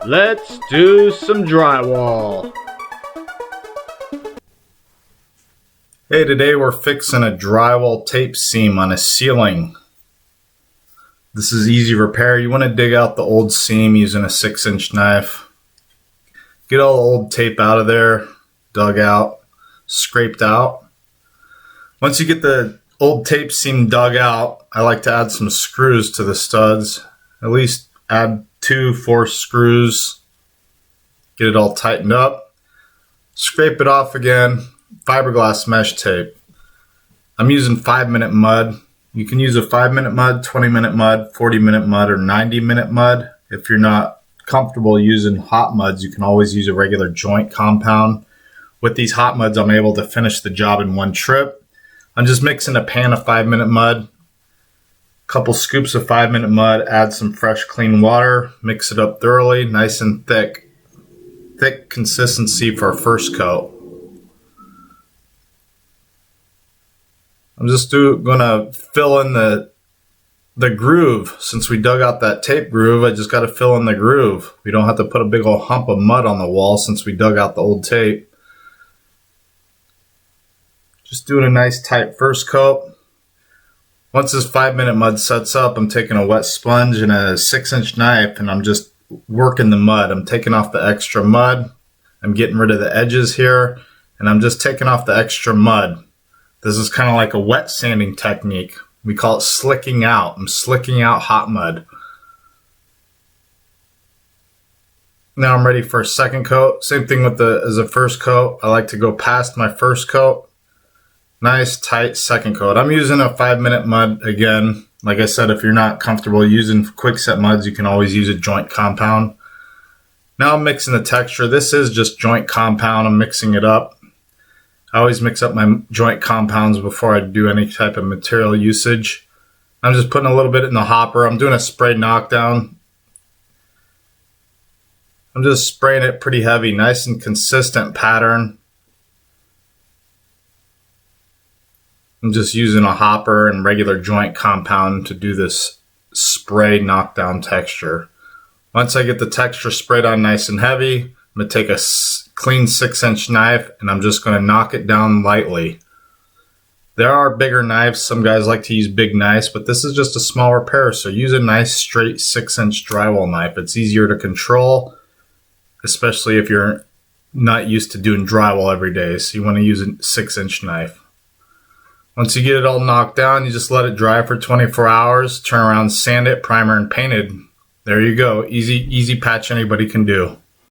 Let's do some drywall. Hey, today we're fixing a drywall tape seam on a ceiling. This is easy repair. You want to dig out the old seam using a 6-inch knife. Get all the old tape out of there, dug out, scraped out. Once you get the old tape seam dug out, I like to add some screws to the studs. At least add 2 forced screws. Get it all tightened up. Scrape it off again. Fiberglass mesh tape. I'm using 5-minute mud. You can use a 5-minute mud, 20-minute mud, 40-minute mud, or 90-minute mud. If you're not comfortable using hot muds, you can always use a regular joint compound. With these hot muds, I'm able to finish the job in one trip. I'm just mixing a pan of 5-minute mud, a couple scoops of 5-minute mud, add some fresh clean water, mix it up thoroughly, nice and thick. Thick consistency for our first coat. I'm just gonna fill in the groove. Since we dug out that tape groove, I just gotta fill in the groove. We don't have to put a big old hump of mud on the wall since we dug out the old tape. Just doing a nice tight first coat. Once this 5-minute mud sets up, I'm taking a wet sponge and a 6-inch knife and I'm just working the mud. I'm taking off the extra mud. I'm getting rid of the edges here and I'm just taking off the extra mud. This is kind of like a wet sanding technique. We call it slicking out. I'm slicking out hot mud. Now I'm ready for a second coat. Same thing with as a first coat. I like to go past my first coat. Nice tight second coat. I'm using a 5-minute mud again. Like I said, if you're not comfortable using quickset muds, you can always use a joint compound. Now I'm mixing the texture. This is just joint compound. I'm mixing it up. I always mix up my joint compounds before I do any type of material usage. I'm just putting a little bit in the hopper. I'm doing a spray knockdown. I'm just spraying it pretty heavy, nice and consistent pattern. I'm just using a hopper and regular joint compound to do this spray knockdown texture. Once I get the texture sprayed on nice and heavy, I'm going to take a clean 6-inch knife and I'm just going to knock it down lightly. There are bigger knives. Some guys like to use big knives, but this is just a small repair. So use a nice straight 6-inch drywall knife. It's easier to control, especially if you're not used to doing drywall every day. So you want to use a 6-inch knife. Once you get it all knocked down, you just let it dry for 24 hours, turn around, sand it, primer, and paint it. There you go. Easy patch anybody can do.